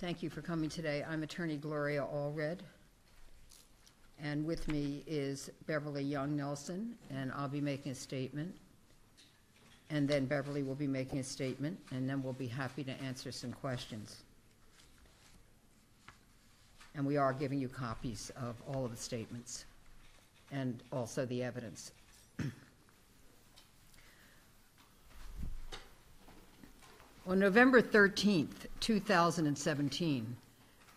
Thank you for coming today. I'm attorney Gloria Allred, and with me is Beverly Young Nelson, and I'll be making a statement, and then Beverly will be making a statement, and then we'll be happy to answer some questions. And we are giving you copies of all of the statements and also the evidence. On November 13th, 2017,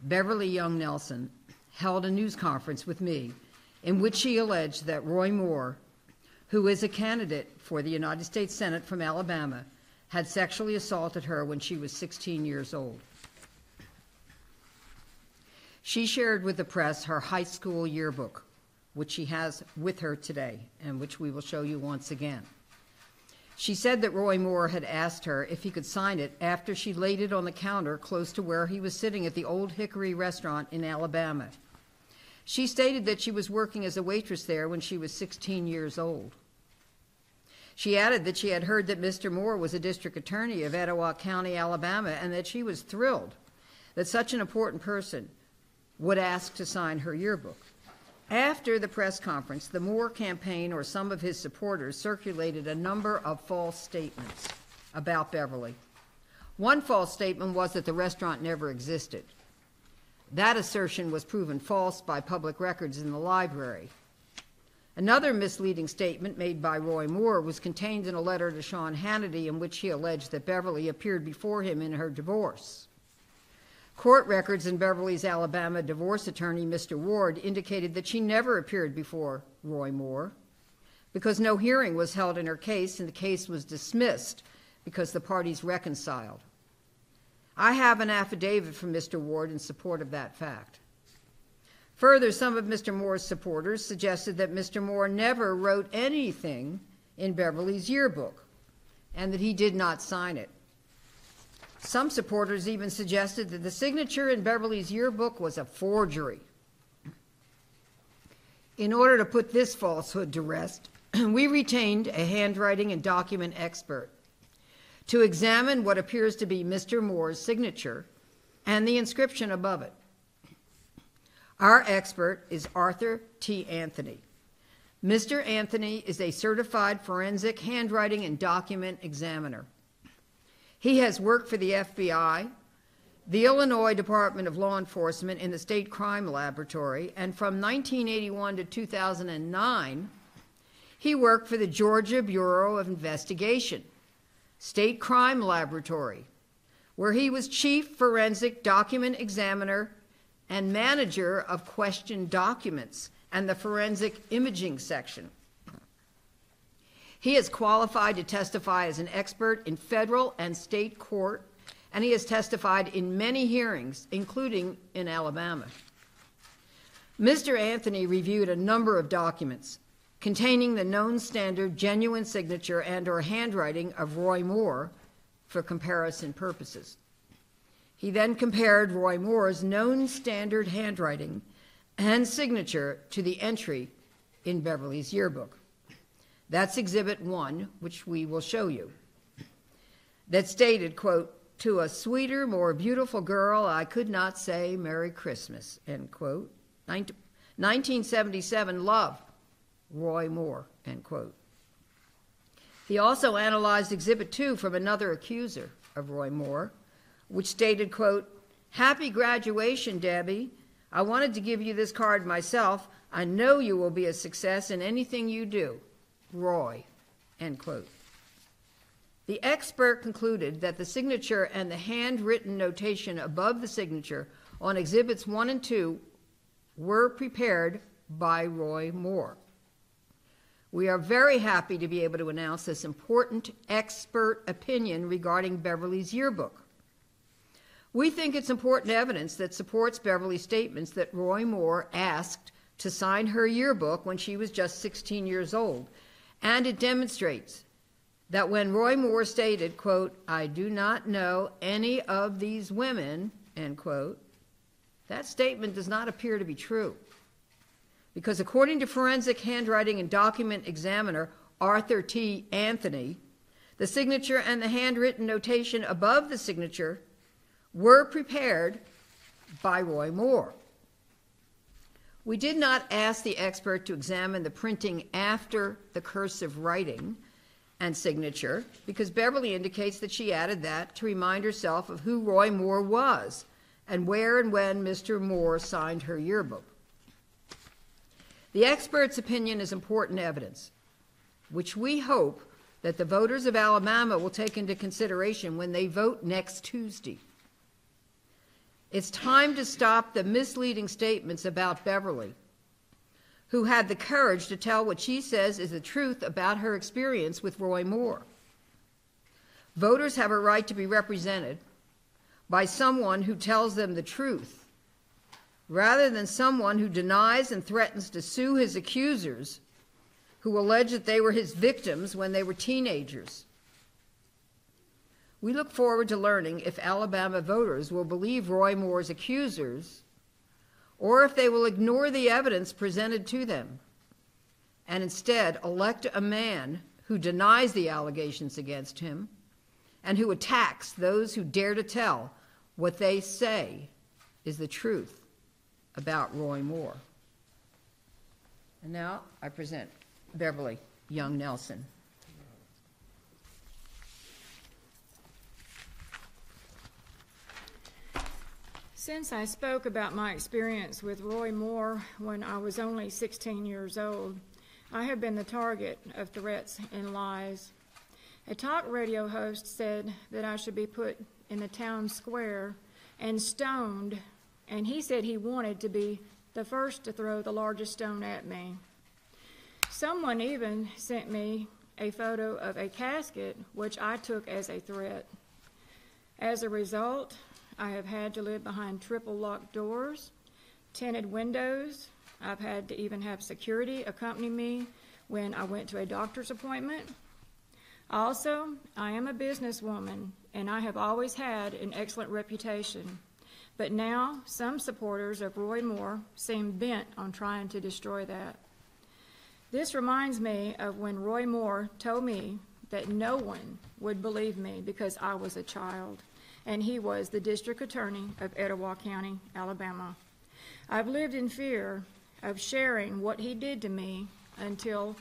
Beverly Young Nelson held a news conference with me in which she alleged that Roy Moore, who is a candidate for the United States Senate from Alabama, had sexually assaulted her when she was 16 years old. She shared with the press her high school yearbook, which she has with her today and which we will show you once again. She said that Roy Moore had asked her if he could sign it after she laid it on the counter close to where he was sitting at the Old Hickory restaurant in Alabama. She stated that she was working as a waitress there when she was 16 years old. She added that she had heard that Mr. Moore was a district attorney of Etowah County, Alabama, and that she was thrilled that such an important person would ask to sign her yearbook. After the press conference, the Moore campaign or some of his supporters circulated a number of false statements about Beverly. One false statement was that the restaurant never existed. That assertion was proven false by public records in the library. Another misleading statement made by Roy Moore was contained in a letter to Sean Hannity in which he alleged that Beverly appeared before him in her divorce. Court records in Beverly's Alabama divorce attorney, Mr. Ward, indicated that she never appeared before Roy Moore because no hearing was held in her case and the case was dismissed because the parties reconciled. I have an affidavit from Mr. Ward in support of that fact. Further, some of Mr. Moore's supporters suggested that Mr. Moore never wrote anything in Beverly's yearbook and that he did not sign it. Some supporters even suggested that the signature in Beverly's yearbook was a forgery. In order to put this falsehood to rest, we retained a handwriting and document expert to examine what appears to be Mr. Moore's signature and the inscription above it. Our expert is Arthur T. Anthony. Mr. Anthony is a certified forensic handwriting and document examiner. He has worked for the FBI, the Illinois Department of Law Enforcement in the State Crime Laboratory, and from 1981 to 2009, he worked for the Georgia Bureau of Investigation, State Crime Laboratory, where he was Chief Forensic Document Examiner and Manager of Questioned Documents and the Forensic Imaging Section. He is qualified to testify as an expert in federal and state court, and he has testified in many hearings, including in Alabama. Mr. Anthony reviewed a number of documents containing the known standard genuine signature and/or handwriting of Roy Moore for comparison purposes. He then compared Roy Moore's known standard handwriting and signature to the entry in Beverly's yearbook. That's Exhibit 1, which we will show you, that stated, quote, "To a sweeter, more beautiful girl, I could not say Merry Christmas," end quote. 1977, love, Roy Moore, end quote. He also analyzed Exhibit 2 from another accuser of Roy Moore, which stated, quote, "Happy graduation, Debbie. I wanted to give you this card myself. I know you will be a success in anything you do. Roy," end quote. The expert concluded that the signature and the handwritten notation above the signature on Exhibits 1 and 2 were prepared by Roy Moore. We are very happy to be able to announce this important expert opinion regarding Beverly's yearbook. We think it's important evidence that supports Beverly's statements that Roy Moore asked to sign her yearbook when she was just 16 years old. And it demonstrates that when Roy Moore stated, quote, "I do not know any of these women," end quote, that statement does not appear to be true. Because according to forensic handwriting and document examiner Arthur T. Anthony, the signature and the handwritten notation above the signature were prepared by Roy Moore. We did not ask the expert to examine the printing after the cursive writing and signature because Beverly indicates that she added that to remind herself of who Roy Moore was and where and when Mr. Moore signed her yearbook. The expert's opinion is important evidence, which we hope that the voters of Alabama will take into consideration when they vote next Tuesday. It's time to stop the misleading statements about Beverly, who had the courage to tell what she says is the truth about her experience with Roy Moore. Voters have a right to be represented by someone who tells them the truth, rather than someone who denies and threatens to sue his accusers, who allege that they were his victims when they were teenagers. We look forward to learning if Alabama voters will believe Roy Moore's accusers or if they will ignore the evidence presented to them and instead elect a man who denies the allegations against him and who attacks those who dare to tell what they say is the truth about Roy Moore. And now I present Beverly Young Nelson. Since I spoke about my experience with Roy Moore when I was only 16 years old, I have been the target of threats and lies. A talk radio host said that I should be put in the town square and stoned, and he said he wanted to be the first to throw the largest stone at me. Someone even sent me a photo of a casket, which I took as a threat. As a result, I have had to live behind triple locked doors, tinted windows. I've had to even have security accompany me when I went to a doctor's appointment. Also, I am a businesswoman, and I have always had an excellent reputation. But now, some supporters of Roy Moore seem bent on trying to destroy that. This reminds me of when Roy Moore told me that no one would believe me because I was a child, and he was the district attorney of Etowah County, Alabama. I've lived in fear of sharing what he did to me until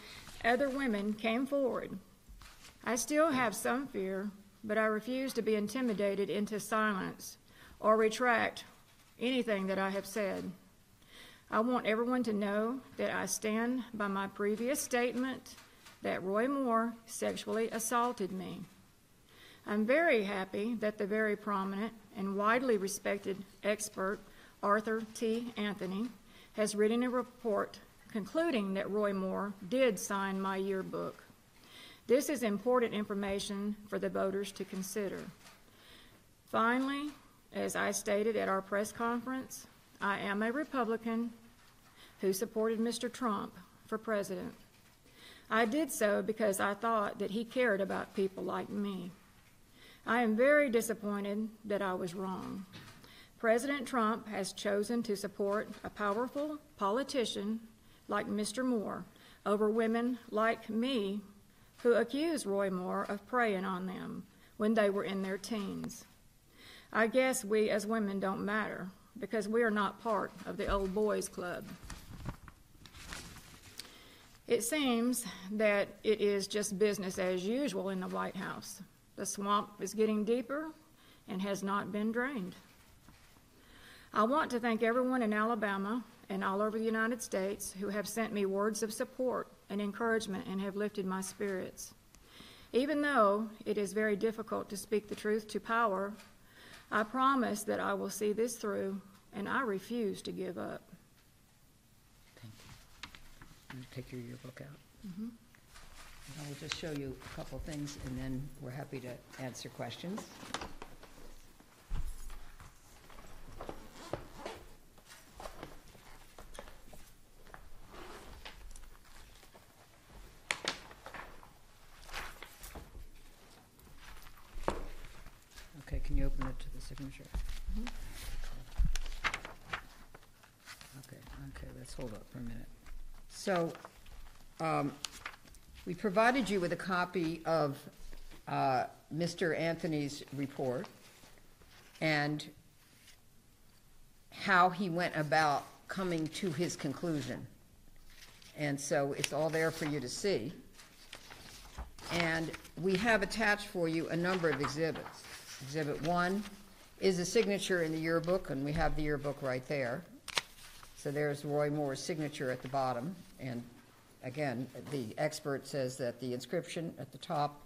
other women came forward. I still have some fear, but I refuse to be intimidated into silence or retract anything that I have said. I want everyone to know that I stand by my previous statement that Roy Moore sexually assaulted me. I'm very happy that the very prominent and widely respected expert Arthur T. Anthony has written a report concluding that Roy Moore did sign my yearbook. This is important information for the voters to consider. Finally, as I stated at our press conference, I am a Republican who supported Mr. Trump for president. I did so because I thought that he cared about people like me. I am very disappointed that I was wrong. President Trump has chosen to support a powerful politician like Mr. Moore over women like me who accused Roy Moore of preying on them when they were in their teens. I guess we as women don't matter because we are not part of the old boys club. It seems that it is just business as usual in the White House. The swamp is getting deeper and has not been drained. I want to thank everyone in Alabama and all over the United States who have sent me words of support and encouragement and have lifted my spirits. Even though it is very difficult to speak the truth to power, I promise that I will see this through, and I refuse to give up. Thank you. I'm going to take your yearbook out. Mm-hmm. I will just show you a couple things, and then we're happy to answer questions. Okay, can you open it to the signature? Mm-hmm. Okay, let's hold up for a minute. So, we provided you with a copy of Mr. Anthony's report, and how he went about coming to his conclusion. And so it's all there for you to see. And we have attached for you a number of exhibits. Exhibit 1 is a signature in the yearbook, and we have the yearbook right there. So there's Roy Moore's signature at the bottom. And again, the expert says that the inscription at the top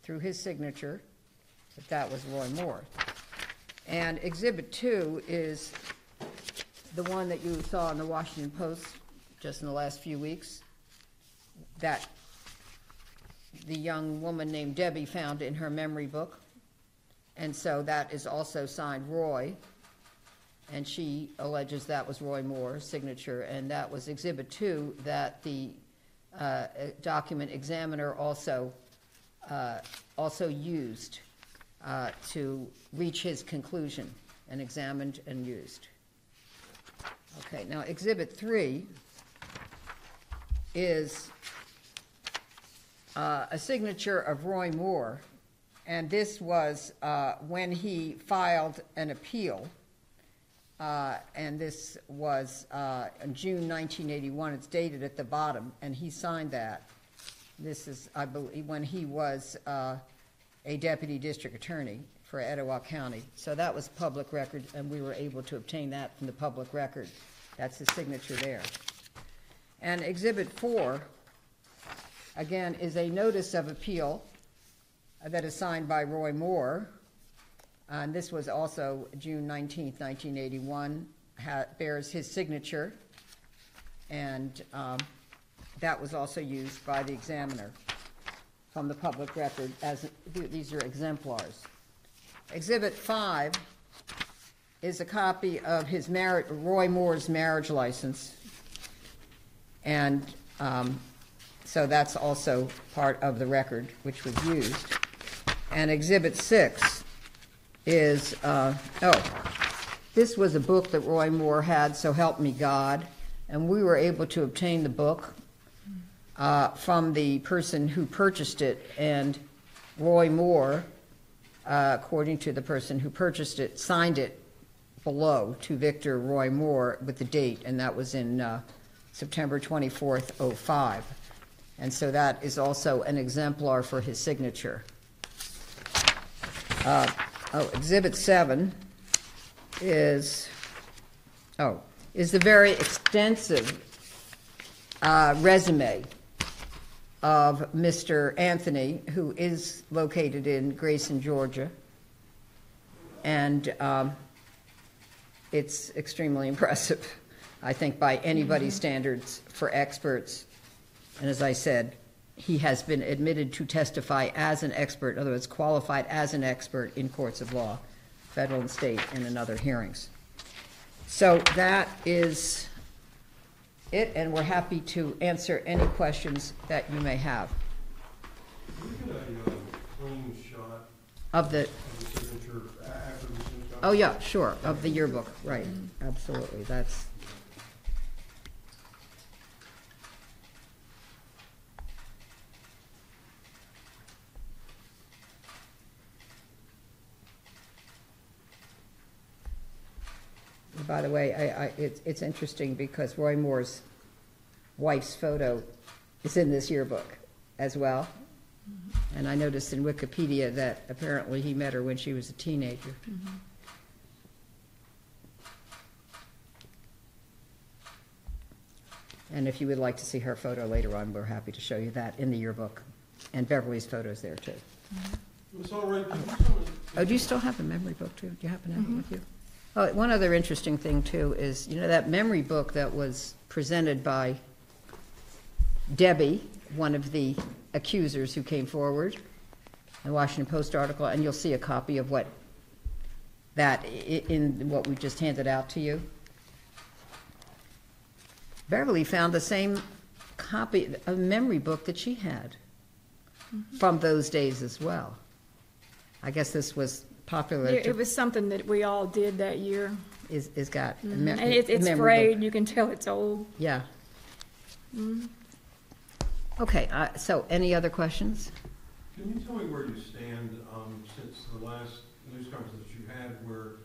through his signature, that was Roy Moore. And Exhibit 2 is the one that you saw in the Washington Post just in the last few weeks, that the young woman named Debbie found in her memory book. And so that is also signed Roy, and she alleges that was Roy Moore's signature, and that was Exhibit 2 that the document examiner also used to reach his conclusion, and examined and used. Okay, now Exhibit 3 is a signature of Roy Moore, and this was when he filed an appeal, and this was in June 1981. It's dated at the bottom, and he signed that. This is, I believe, when he was a deputy district attorney for Etowah County. So that was public record, and we were able to obtain that from the public record. That's his signature there. And Exhibit 4, again, is a notice of appeal that is signed by Roy Moore. And this was also June 19th, 1981, bears his signature, and that was also used by the examiner from the public record, as these are exemplars. Exhibit 5 is a copy of his Roy Moore's marriage license, and so that's also part of the record which was used. And Exhibit 6 is, this was a book that Roy Moore had, So Help Me God, and we were able to obtain the book from the person who purchased it, and Roy Moore, according to the person who purchased it, signed it below to Victor Roy Moore with the date, and that was in September 24th, 05. And so that is also an exemplar for his signature. Exhibit 7 is the very extensive resume of Mr. Anthony, who is located in Grayson, Georgia. And it's extremely impressive, I think, by anybody's standards for experts. And as I said, he has been admitted to testify as an expert, in other words, qualified as an expert in courts of law, federal and state, and in other hearings. So that is it, and we're happy to answer any questions that you may have. Can we get a clean shot Of the signature after the signature? Oh, yeah, sure, of the yearbook, right, absolutely, that's... By the way, it's interesting because Roy Moore's wife's photo is in this yearbook as well. Mm-hmm. And I noticed in Wikipedia that apparently he met her when she was a teenager. Mm-hmm. And if you would like to see her photo later on, we're happy to show you that in the yearbook. And Beverly's photo's there too. Mm-hmm. It's all right. Oh, do you still have a memory book too? Do you happen to have it with you? Oh, one other interesting thing, too, is, you know, that memory book that was presented by Debbie, one of the accusers who came forward, the Washington Post article, and you'll see a copy of what that, in what we just handed out to you. Beverly found the same copy of memory book that she had from those days as well. I guess this was popular. It was something that we all did that year. Is got and it's frayed. You can tell it's old. Yeah. Okay. So, any other questions? Can you tell me where you stand since the last news conference that you had, where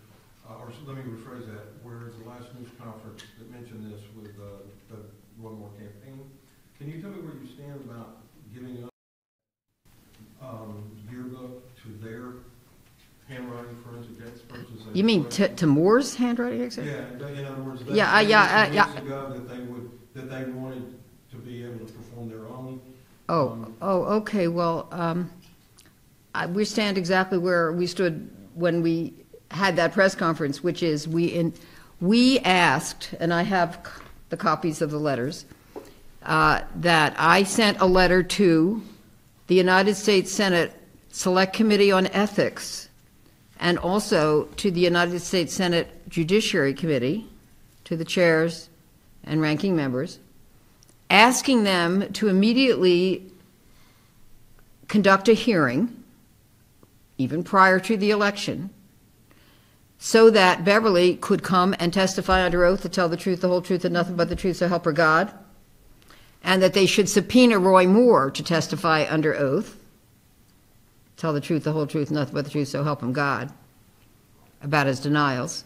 or let me rephrase that, where the last news conference that mentioned this with the Roy Moore campaign, can you tell me where you stand about giving up yearbook to their handwriting forensic experts? You mean to Moore's handwriting expert? Yeah, in other words, yeah. Ago that they wanted to be able to perform their own. Okay. Well, we stand exactly where we stood when we had that press conference, which is we asked, and I have the copies of the letters, that I sent a letter to the United States Senate Select Committee on Ethics and also to the United States Senate Judiciary Committee, to the chairs and ranking members, asking them to immediately conduct a hearing, even prior to the election, so that Beverly could come and testify under oath to tell the truth, the whole truth, and nothing but the truth, so help her God, and that they should subpoena Roy Moore to testify under oath, tell the truth, the whole truth, nothing but the truth, so help him God, about his denials,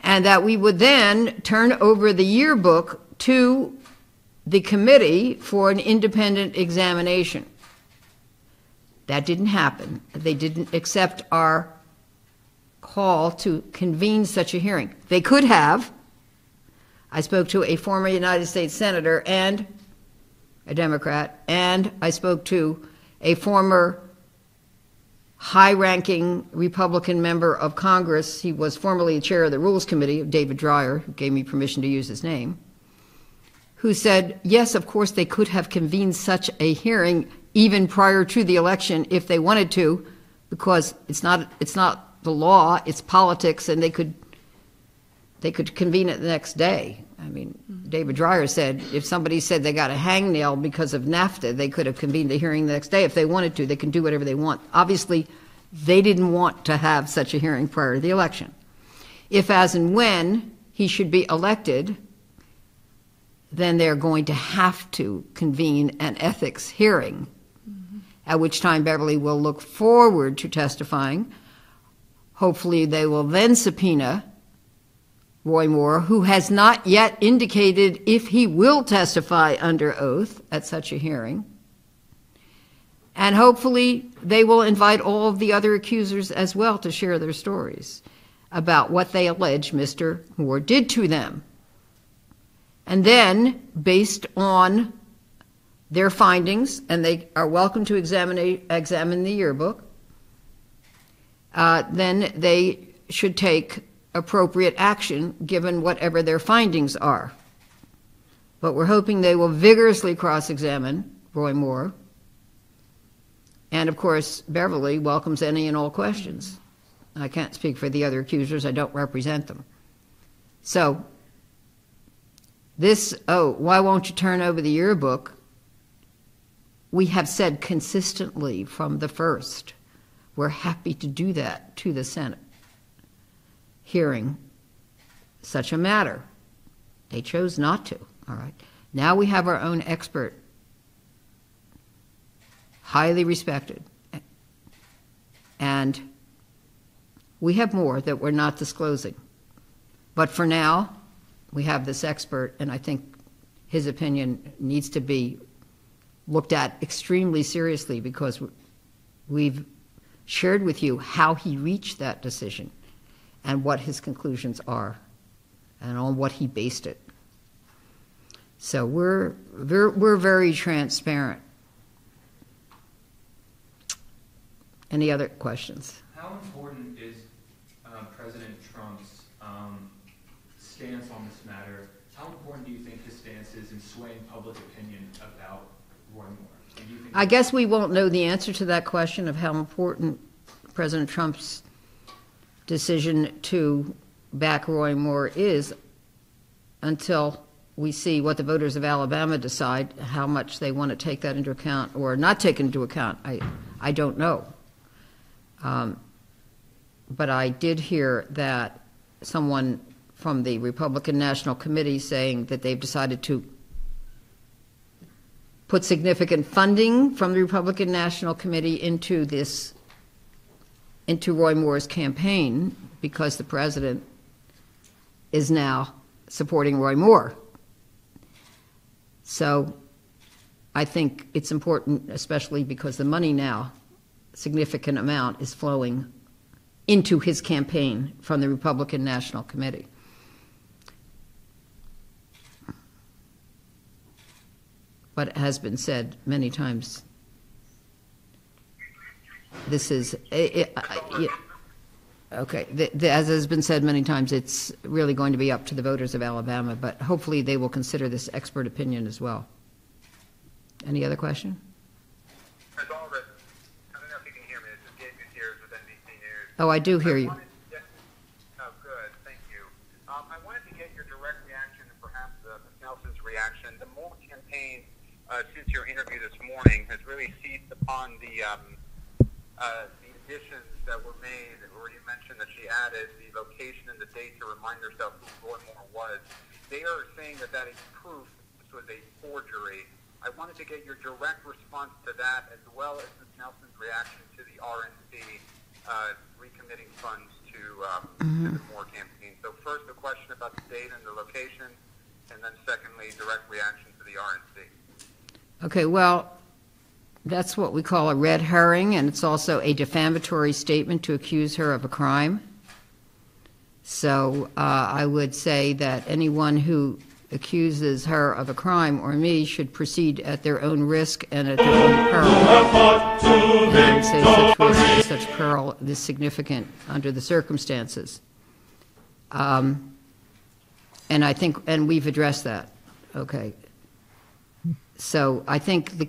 and that we would then turn over the yearbook to the committee for an independent examination. That didn't happen. They didn't accept our call to convene such a hearing. They could have. I spoke to a former United States Senator and a Democrat, and I spoke to a former high-ranking Republican member of Congress. He was formerly chair of the Rules Committee, David Dreyer, who gave me permission to use his name, who said, yes, of course, they could have convened such a hearing even prior to the election if they wanted to, because it's not the law, it's politics, and they could convene it the next day. I mean, David Dreyer said if somebody said they got a hangnail because of NAFTA, they could have convened the hearing the next day if they wanted to. They can do whatever they want. Obviously, they didn't want to have such a hearing prior to the election. If, as and when he should be elected, then they're going to have to convene an ethics hearing, at which time Beverly will look forward to testifying. Hopefully they will then subpoena Roy Moore, who has not yet indicated if he will testify under oath at such a hearing. And hopefully they will invite all of the other accusers as well to share their stories about what they allege Mr. Moore did to them. And then, based on their findings, and they are welcome to examine the yearbook, then they should take appropriate action given whatever their findings are. But we're hoping they will vigorously cross-examine Roy Moore. And of course, Beverly welcomes any and all questions. I can't speak for the other accusers, I don't represent them. So, why won't you turn over the yearbook? We have said consistently from the first, we're happy to do that to the Senate hearing such a matter. They chose not to, all right? Now we have our own expert, highly respected, and we have more that we're not disclosing. But for now, we have this expert, and I think his opinion needs to be looked at extremely seriously because we've shared with you how he reached that decision and what his conclusions are and on what he based it. So we're very transparent. Any other questions? How important is President Trump's stance on this matter? How important do you think his stance is in swaying public opinion about Roy Moore? I guess we won't know the answer to that question of how important President Trump's decision to back Roy Moore is until we see what the voters of Alabama decide, how much they want to take that into account or not take into account. I don't know. But I did hear that someone from the Republican National Committee saying that they've decided to put significant funding from the Republican National Committee into this into Roy Moore's campaign because the president is now supporting Roy Moore. So I think it's important, especially because the money now, significant amount, is flowing into his campaign from the Republican National Committee. But it has been said many times, this is, okay, as has been said many times, it's really going to be up to the voters of Alabama, but hopefully they will consider this expert opinion as well. Any other question? Ms. Allred, I don't know if you can hear me. This is Gabe Gutierrez with NBC News. Oh, I do hear you. Oh, good. Thank you. I wanted to get your direct reaction and perhaps Ms. Nelson's reaction. The Moore campaign, since your interview this morning, has really seized upon the additions that were made, where you mentioned that she added the location and the date to remind herself who Roy Moore was. They are saying that that is proof this was a forgery. I wanted to get your direct response to that, as well as Ms. Nelson's reaction to the RNC recommitting funds to the Moore campaign. So first, a question about the date and the location, and then secondly, direct reaction to the RNC. Okay, well, that's what we call a red herring, and it's also a defamatory statement to accuse her of a crime. So I would say that anyone who accuses her of a crime or me should proceed at their own risk and at their own peril. And I would say such risk and such peril is significant under the circumstances. And I think, and we've addressed that. Okay. So I think the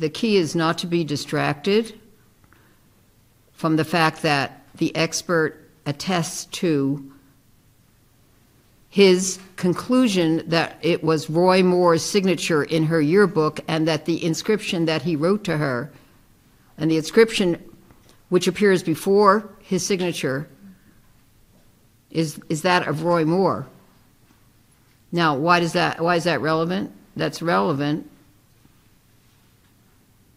key is not to be distracted from the fact that the expert attests to his conclusion that it was Roy Moore's signature in her yearbook, and that the inscription that he wrote to her, and the inscription which appears before his signature, is that of Roy Moore. Now, why is that relevant? That's relevant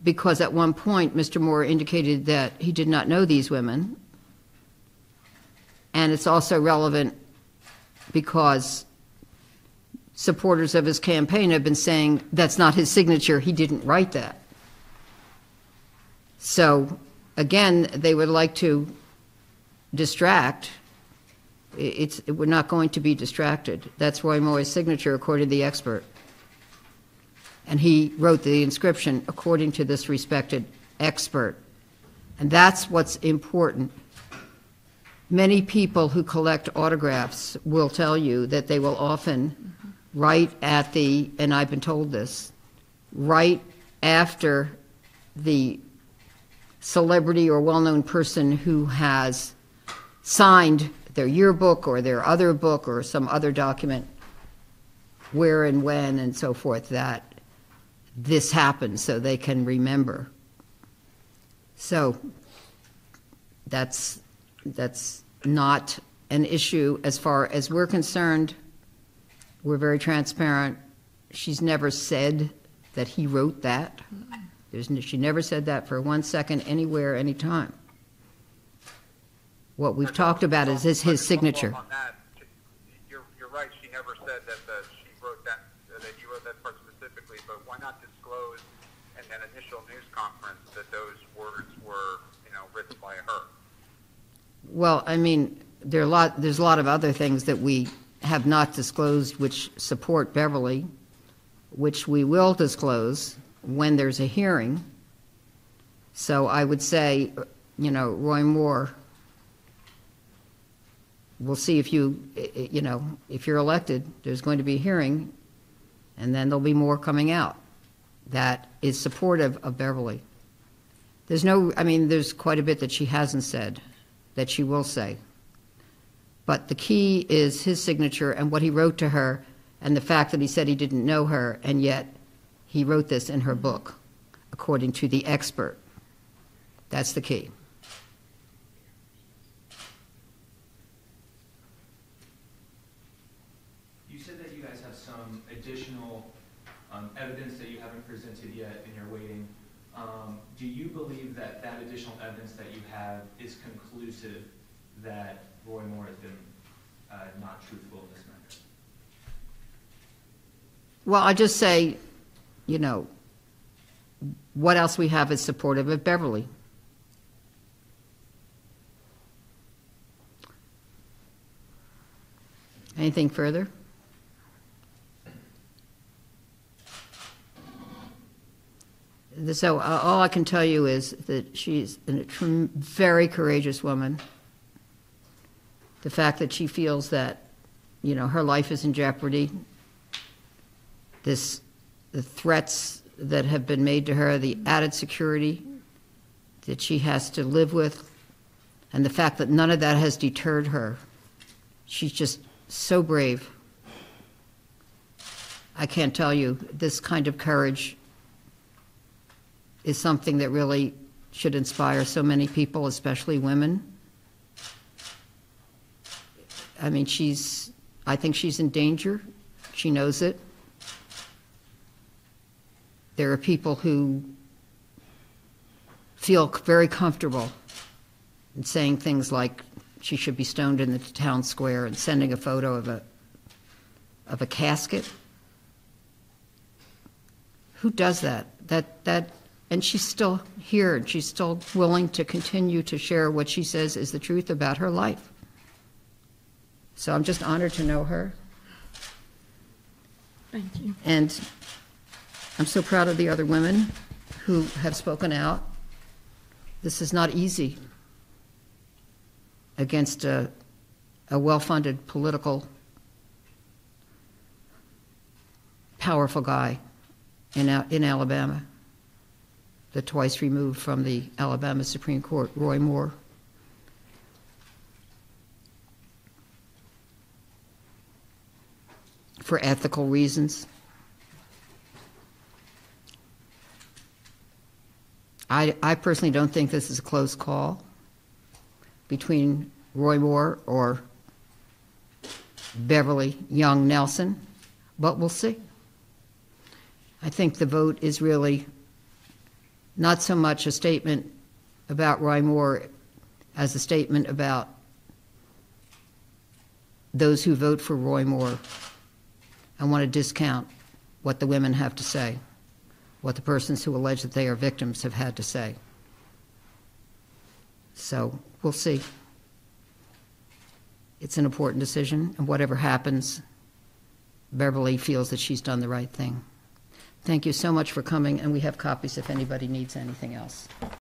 because at one point Mr. Moore indicated that he did not know these women, and it's also relevant because supporters of his campaign have been saying that's not his signature, he didn't write that. So, again, they would like to distract. We're not going to be distracted. That's Roy Moore's signature, according to the expert. And he wrote the inscription according to this respected expert. And that's what's important. Many people who collect autographs will tell you that they will often write at the, and I've been told this, right after the celebrity or well-known person who has signed their yearbook or their other book or some other document, where and when and so forth, that this happened so they can remember. So that's not an issue as far as we're concerned. We're very transparent. She's never said that he wrote that. She never said that for 1 second, anywhere, anytime. What we've talked about is his signature. On that, you're right. She never said that she wrote that you wrote that part specifically. But why not disclose in an initial news conference that those words were, written by her? Well, I mean, there's a lot of other things that we have not disclosed which support Beverly, which we will disclose when there's a hearing. So I would say, Roy Moore, we'll see if if you're elected, there's going to be a hearing, and then there'll be more coming out that is supportive of Beverly. There's quite a bit that she hasn't said, that she will say. But the key is his signature and what he wrote to her, and the fact that he said he didn't know her, and yet he wrote this in her book, according to the expert. That's the key. You said that you guys have some additional evidence that you haven't presented yet and you're waiting do you believe that that additional evidence that you have is conclusive that Roy Moore has been not truthful in this matter? Well, I just say, you know, what else we have is supportive of Beverly. Anything further? So all I can tell you is that she's a very courageous woman. The fact that she feels that, you know, her life is in jeopardy, the threats that have been made to her, the added security that she has to live with, and the fact that none of that has deterred her. She's just so brave. I can't tell you, this kind of courage is something that really should inspire so many people, especially women. I mean, I think she's in danger. She knows it. There are people who feel very comfortable in saying things like she should be stoned in the town square and sending a photo of a casket. Who does that? And she's still here, and she's still willing to continue to share what she says is the truth about her life. So I'm just honored to know her. Thank you. And I'm so proud of the other women who have spoken out. This is not easy against a well-funded, political, powerful guy in Alabama, the twice removed from the Alabama Supreme Court, Roy Moore. For ethical reasons. I personally don't think this is a close call between Roy Moore or Beverly Young Nelson, but we'll see. I think the vote is really not so much a statement about Roy Moore as a statement about those who vote for Roy Moore and want to discount what the women have to say, what the persons who allege that they are victims have had to say. So we'll see. It's an important decision, and whatever happens, Beverly feels that she's done the right thing. Thank you so much for coming, and we have copies if anybody needs anything else.